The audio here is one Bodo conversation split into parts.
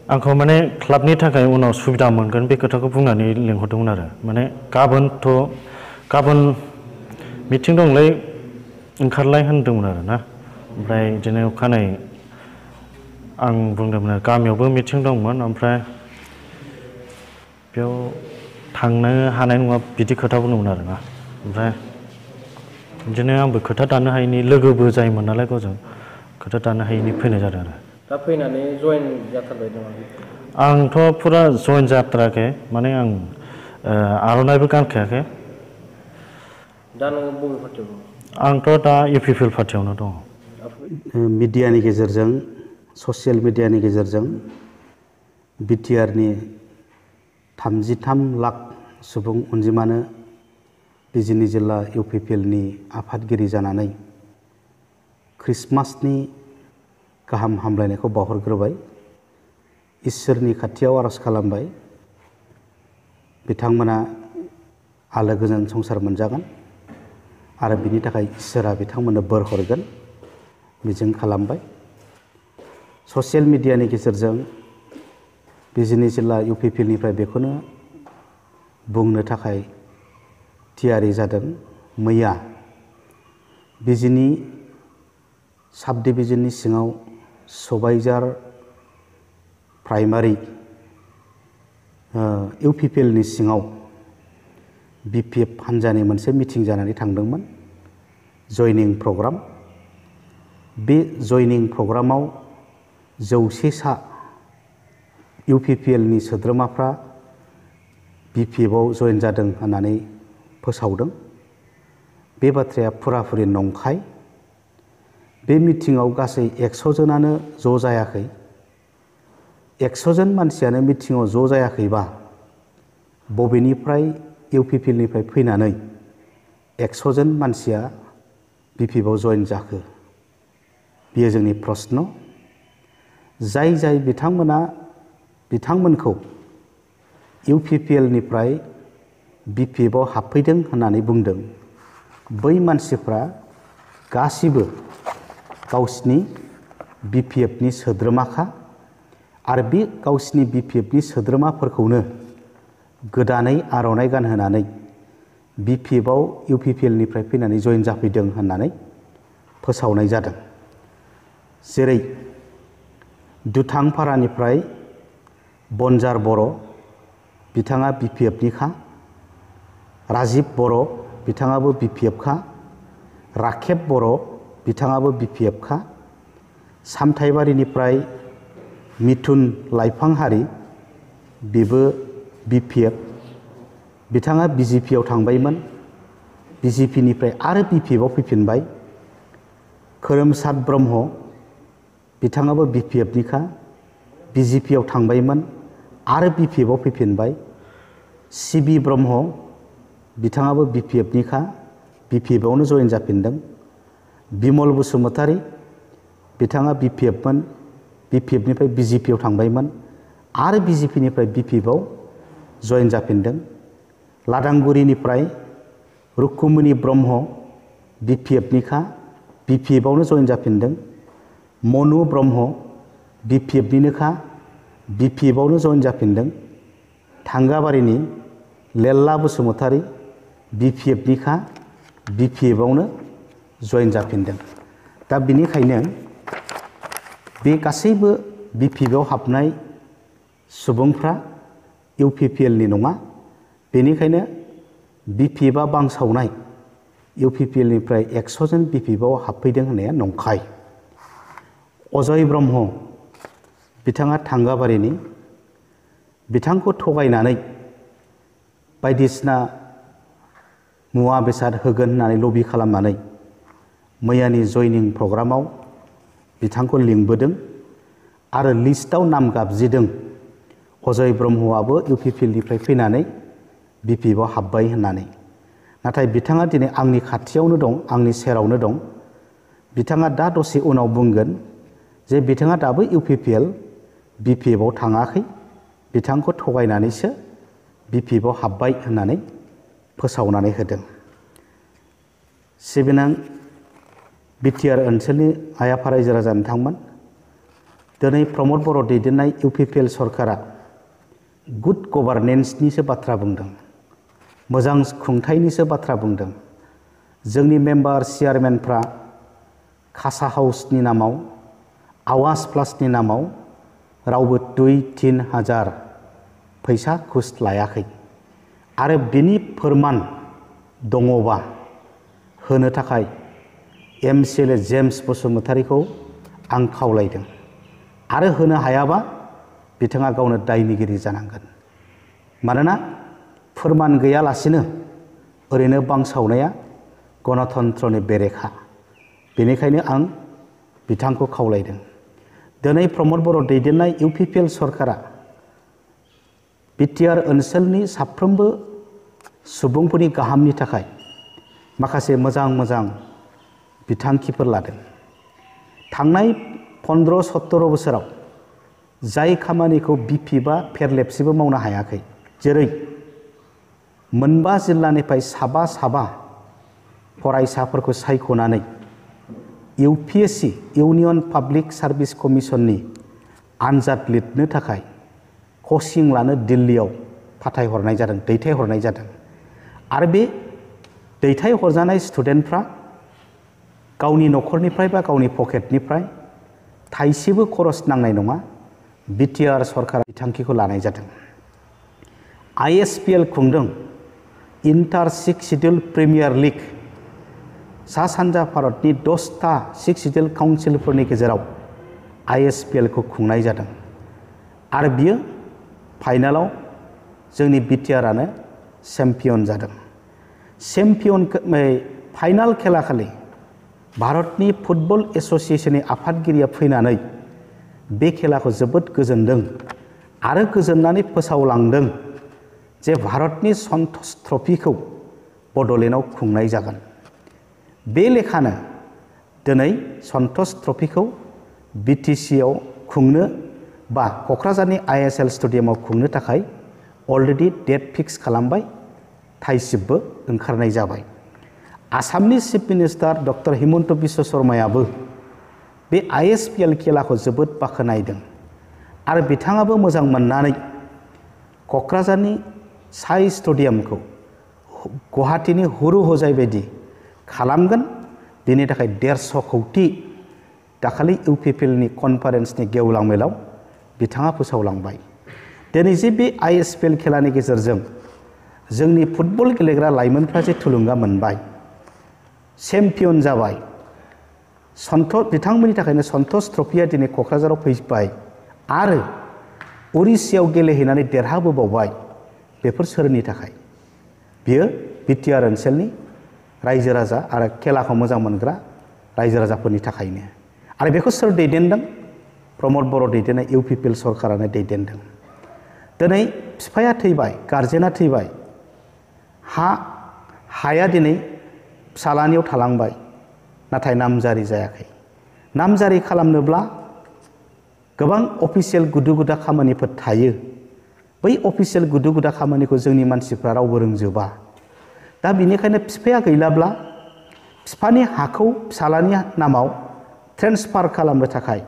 आंखौ माने क्लाबनि थाखाय उनाव सुबिदा मोनगोन बे खोथाखौ बुंनानै लिंहरदोंमोन आरो माने गाबोन मिटिं दंलै ओंखारलाय होनदोंमोन आरो ना ओमफ्राय बिदिनो अखानायै आं बुंदोंमोन आरो गामियावबो मिटिं दंमोन ओमफ्राय बेयाव थांनो हानाय नङा बिदि खोथा बुंदोंमोन आरो ना ओमफ्राय बिदिनो आंबो खोथा दानो हायैनि लोगोबो जायोमोन नालाय गावजों खोथा दानो हायैनि फैनाय जादों आरो दा फैनानै जयेन जाथारबाय नामा? आंथ' फुरा जयेन जाथाराखै माने आं आर'नाइबो गानखायाखै। दा नोङो बबे पार्टियाव दं? आंथ' दा इउपिपिएल पार्टियावनो दङ। मिडियानि गेजेरजों ससियेल मिडियानि गेजेरजों बिटिआरनि 33 लाख सुबुं अनजिमानो बिजिनि जिल्ला इउपिपिएलनि आफादगिरि जानानै ख्रिस्टमासनि गाहाम हामलायनायखौ बावहरग्रोबाय इसोरनि खाथियाव आरज खालामबाय बिथांमोना आलो गोजोन संसार मोनजागोन आरो बिनि थाखाय इसोरा बिथांमोननो बोर हरगोन मिजिं खालामबाय। ससियेल मिडियानि गेजेरजों बिजिनि जिल्ला इउपिपिएलनिफ्राय बेखौनो बुंनो थाखाय थियारि जादों मैया बिजिनि साब डिभिजननि सिङाव सबाइजार प्राइमारि इउपिपिएलनि सिङाव बिपिएफ हान्जानि मोनसे मिटिं जानानै थांदोंमोन जयनिं प्रग्राम। बे जयनिं प्रग्रामाव 100सा इउपिपिएलनि सोद्रोमाफ्रा बिपिएफआव जयेन जादों होननानै फोसावदों। बे बाथ्राया फुराफुरि नंखाय। बे मिटिङाव गासै 100 जनानो ज' जायाखै। 100 जन मानसियानो मिटिङाव ज' जायाखैबा बबेनिफ्राय इउपिपिएलनिफ्राय फैनानै 100 जन मानसिया बिपिएफआव जयेन जाखो बेयो जोंनि प्रश्न। जाय बिथांमोनखौ इउपिपिएलनिफ्राय बिपिएफआव हाबफैदों होननानै बुंदों बै मानसिफ्रा गासिबो गावसिनि बिपिएफनि सोद्रोमाखा आरो बे गावसिनि बिपिएफनि सोद्रोमाफोरखौनो गोदानै आर'नाइ गानहोनानै बिपिएफआव इउपिपिएलनिफ्राय फैनानै जयेन जाफैदों होननानै फोसावनाय जादों। जेरै दुथांपारानिफ्राय बनजार बर' बिथाङा बिपिएफनिखा, राजिब बर' बिथाङाबो बिपिएफखा, राखेब बर' बिथाङाबो बिपिएफखा, सामथाइबारिनिफ्राय मिथुन लाइफांहारि बेबो बिपिएफ, बिथाङा बिजेपिआव थांबायमोन, बिजेपिनिफ्राय आरो बिपिएफआव फैफिनबाय। खोरोमसाद ब्रह्म बिथाङाबो बिपिएफनिखा, बिजेपिआव थांबायमोन आरो बिपिएफआव फैफिनबाय। सिबि ब्रह्म बिथाङाबो बिपिएफनिखा, बिपिएफआवनो जयेन जाफिनदों। बिमल बसुमतारी बिथाङा बिपिएफमोन, बिपिएफनिफ्राय बिजेपिआव थांबायमोन आरो बिजेपिनिफ्राय बिपिएफआव जयेन जाफिनदों। लादांगुरिनिफ्राय रुकुमनि ब्रह्म बिपिएफनिखा, बिपिएफआवनो जयेन जाफिनदों। मनु ब्रह्म बिपिएफनिनोखा, बिपिएफआवनो जयेन जाफिनदों। थांगाबारिनि लेल्ला बसुमतारी बिपिएफनिखा, बिपिएफआवनो जयेन जाफिनदों। दा बिनिखायनो बे गासैबो बिपिएफआव हाबनाय सुबुंफ्रा इउपिपिएलनि नङा। बेनिखायनो बिपिएफआ बांसावनाय इउपिपिएलनिफ्राय 100 जन बिपिएफआव हाबफैदों होननाया नंखाय। अजय ब्रह्म बिथाङा थांगाबारिनि, बिथांखौ थगायनानै बायदिसिना मुवा बेसाद होगोन होननानै लबि खालामनानै मैयानि जयनिं प्रग्रामाव बिथांखौ लिंबोदों आरो लिस्टआव नाम गाबज्रिदों अजय ब्रह्मआबो इउपिपिएलनिफ्राय फैनानै बिपिएफआव हाबबाय होननानै। नाथाय बिथाङा दिनै आंनि खाथियावनो दं, आंनि सेरावनो दं। बिथाङा दा दसे उनाव बुंगोन जे बिथाङा दाबो इउपिपिएल बिपिएफआव थाङाखै, बिथांखौ थगायनानैसो बिपिएफआव हाबबाय होननानै फोसावनानै होदों। सिबिनां बिटिआर ओनसोलनि आइ आफा रायजो राजा नोंथांमोन, दिनै प्रमद बर' दैदेननाय इउपिपिएल सरकारा गुड गभारनेन्सनिसो बाथ्रा बुंदों, मोजां खुंथायनिसो बाथ्रा बुंदों। जोंनि मेम्बार चेयारमेनफ्रा खासा हाउसनि नामाव, आवास प्लासनि नामाव रावबो 2-3 हाजार फैसा घुस लायाखै आरो बिनि फोरमान दङबा होनो थाखाय एमसिएलए जेम्स बसुमतारीखौ आं खावलायदों आरो होनो हायाबा बिथाङा गावनो दायनिगिरि जानांगोन। मानोना फोरमान गैयालासिनो ओरैनो बांसावनाया गणतन्त्रनि बेरेखा। बेनिखायनो आं बिथांखौ खावलायदों। दिनै प्रमद बर' दैदेननाय इउपिपिएल सरकारा बिटिआर ओनसोलनि साफ्रोमबो सुबुंफोरनि गाहामनि थाखाय माखासे मोजां मोजां बिथांखिफोर लादों। थांनाय 15-17 बोसोराव जाय खामानिखौ बिपि बा फेरलेबसेबो मावनो हायाखै, जेरै मोनबा जिल्लानिफ्राय साबा फरायसाफोरखौ सायख'नानै इउपिएससि इउनियन पाब्लिक सार्भिस कमिसननि आनजाद लिरनो थाखाय कचिं लानो दिल्लीयाव फाथायहरनाय जादों, दैथायहरनाय जादों। आरो बे दैथायहरजानाय स्टुडेन्टफ्रा गावनि न'खरनिफ्राय बा गावनि पकेटनिफ्राय थाइसेबो खरस नांनाय नङा, बिटिआर सरकारा बिथांखिखौ लानाय जादों। आइएसपिएल खुंदों, इन्टार 6 शिड्युल प्रिमियार लिग। सा सानजा भारतनि 10टा 6 शिड्युल काउन्सिलफोरनि गेजेराव आइएसपिएलखौ खुंनाय जादों आरो बियो फाइनालाव जोंनि बिटिआरानो चेम्पियन जादों। फाइनाल खेलाखालि भारतनि फुटबल एस'सिएशननि आफादगिरिया फैनानै बे खेलाखौ जोबोद गोजोनदों आरो गोजोननानै फोसावलांदों जे भारतनि सन्टोष ट्रफिखौ बड'लेण्डआव खुंनाय जागोन। बे लेखानो दिनै सन्टोष ट्रफिखौ बिटिसिआव खुंनो बा क'क्राझारनि आइएसएल स्टेडियामाव खुंनो थाखाय अलरेडि डेट फिक्स खालामबाय, थाइसिबबो ओंखारनाय जाबाय। आसामनि chief minister doctor Himanta Biswa शर्मायाबो बे आइएसपिएल खेलाखौ जोबोद बाख्नायदों आरो बिथाङाबो मोजां मोननानै क'क्राझारनि साइ स्टेडियामखौ गुवाहाटीनि हुरु हजाय बायदि खालामगोन। बेनि थाखाय 150 कौटि दाखालि इउपिपिएलनि कनफारेन्सनि गेवलां मेलाव बिथाङा फोसावलांबाय। दिनै जे बे आइएसपिएल खेलानि गेजेरजों जोंनि फुटबल गेलेग्रा लाइमोनफ्रा जे थुलुंगा मोनबाय, चेम्पियन जाबाय, बिथांमोननि थाखायनो सन्टोष ट्रफिया दिनै क'क्राझाराव फैबाय आरो उरिष्यायाव गेलेहैनानै देरहाबोबावबाय। बेफोर सोरनि थाखाय? बियो बिटिआर ओनसोलनि रायजो राजा आरो खेलाखौ मोजां मोनग्रा रायजो राजाफोरनि थाखायनो। आरो बेखौ सोर दैदेनदों? प्रमद बर' दैदेननाय इउपिपिएल सरकारानो दैदेनदों। दिनै बिफाया थैबाय, गार्जेना थैबाय, हाया दिनै फिसालानियाव थालांबाय, नाथाय नामजारि जायाखै। नामजारि खालामनोब्ला गोबां अफिसियेल गुदु गुदा खामानिफोर थायो। बै अफिसियेल गुदु गुदा खामानिखौ जोंनि मानसिफ्रा रावबो रोंजोबा। दा बिनिखायनो बिफाया गैलाब्ला बिफानि हाखौ फिसालानि नामाव ट्रेन्सफार खालामनो थाखाय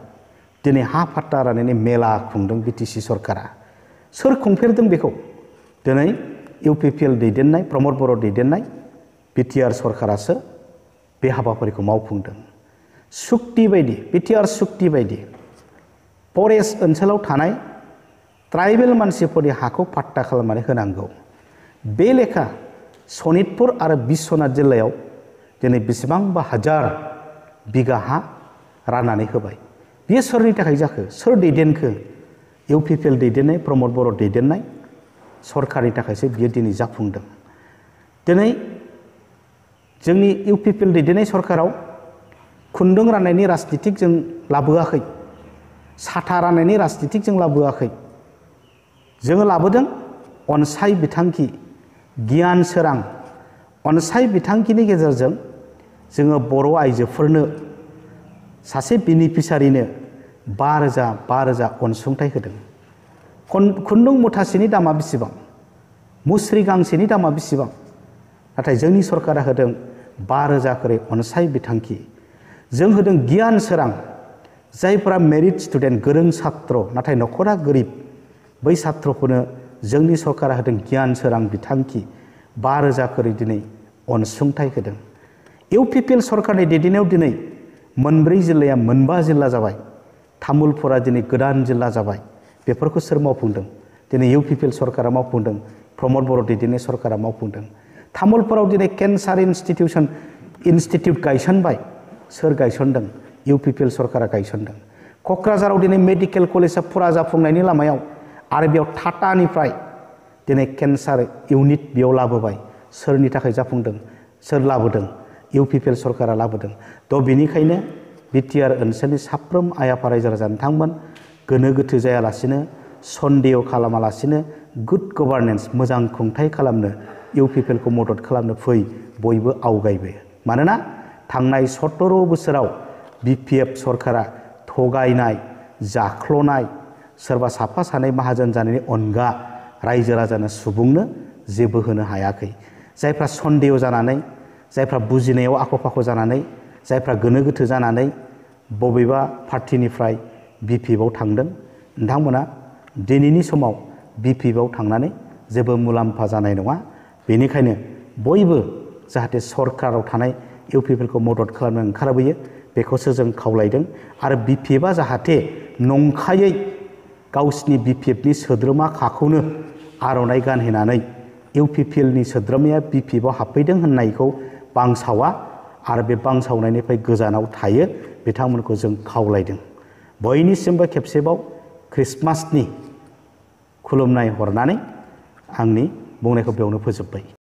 दिनै हा फाट्टा राननानै मेला खुंदों बिटिसि सरकारा। सोर खुंफेरदों बेखौ? दिनै इउपिपिएल दैदेननाय, प्रमद बर' दैदेननाय बिटिआर सरकारासो बे हाबाफारिखौ मावफुंदों। सुक्ति बायदि, बिटिआर सुक्ति बायदि फरेस्ट ओनसोलाव थानाय ट्राइबेल मानसिफोरनि हाखौ फाट्टा खालामनानै होनांगौ। बे लेखा सनितपुर आरो बिश्वनाथ जिल्लायाव दिनै बेसेबांबा हाजार बिगा हा राननानै होबाय। बेयो सोरनि थाखाय जाखो? सोर दैदेनखो? इउपिपिएल दैदेननाय, प्रमद बर' दैदेननाय सरकारनि थाखायसो बियो दिनै जाफुंदों। दिनै जोंनि इउपिपिएल दैदेननाय सरकाराव खुन्दुं राननायनि राजनितिक जों लाबोआखै, साथा राननायनि राजनितिक जों लाबोआखै। जोङो लाबोदों अनसाय बिथांखि, गियान सोरां। अनसाय बिथांखिनि गेजेरजों जोङो बर' आइजोफोरनो सासे बेनिफिसारिनो 5,000 अनसुंथाइ होदों। खुन्दुं मुथासेनि दामा बेसेबां? मुस्रि गांसेनि दामा बेसेबां? नाथाय जोंनि सरकारा होदों 5,000 करि अनसाय बिथांखि। जों होदों गियान सोरां। जायफोरा मेरिट स्टुडेन्ट गोरों छात्र नाथाय न'खरा गोरिब बै छात्रफोरनो जोंनि सरकारा होदों गियान सोरां बिथांखि 5,000 करि दिनै अनसुंथाइ होदों। इउपिपिएल सरकारनि दैदेननायाव दिनै मोनब्रै जिल्लाया मोनबा जिल्ला जाबाय। तामुलपुरा दिनै गोदान जिल्ला जाबाय। बेफोरखौ सोर मावफुंदों? दिनै इउपिपिएल सरकारा मावफुंदों। प्रमद बर' दैदेननाय सरकारा मावफुंदों। तामुलपुराव दिनै केन्सार इनस्टिटिउट गायसनबाय। सोर गायसनदों? इउपिपिएल सरकारा गायसनदों। क'क्राझाराव दिनै मेडिकेल कलेजा फुरा जाफुंनायनि लामायाव आरो बेयाव टाटानिफ्राय दिनै केन्सार इउनिट बेयाव लाबोबाय। सोरनि थाखाय जाफुंदों? सोर लाबोदों? इउपिपिएल सरकारा लाबोदों। थ' बेनिखायनो बिटिआर ओनसोलनि साफ्रोम आइ आफा रायजो राजा नोंथांमोन गोनो गोथो जायालासिनो सन्देह खालामालासिनो गुड गभार्नेन्स मोजां खुंथाय खालामनो इउपिपिएलखौ मदद खालामनो फै बयबो आवगायबोयो। मानोना थांनाय 17 बोसोराव बिपिएफ सरकारा थगायनाय जाख्ल'नाय सोरबा साफा सानै माहाजोन जानायनि अनगा रायजो राजानो सुबुंनो जेबो होनो हायाखै। जायफ्रा सन्देह जानानै जायफ्रा बुजिनायाव आख' फाख' जानानै जायफ्रा गोनो गोथो जानानै बबेबा पार्टिनिफ्राय बिपिएफआव थांदों नोंथांमोना दिनैनि समाव बिपिएफआव थांनानै जेबो मुलाम्फा जानाय नङा। बेनिखायनो बयबो जाहाथे सरकाराव थानाय इउपिपिएलखौ मदद खालामनो ओंखारबोयो बेखौसो जों खावलायदों। आरो बिपिएफआ जाहाथे नंखायै गावसिनि बिपिएफनि सोद्रोमा खाखौनो आर'नाइ गानहोनानै इउपिपिएलनि सोद्रोमाया बिपिएफआव हाबफैदों होननायखौ बांसावा आरो बे बांसावनायनिफ्राय गोजानाव थायो बिथांमोनखौ जों खावलायदों। बयनिसिमबो खेबसेबाव ख्रिस्टमासनि खुलुमनाय हरनानै आंनि बुंनायखौ बेयावनो फोजोबबाय।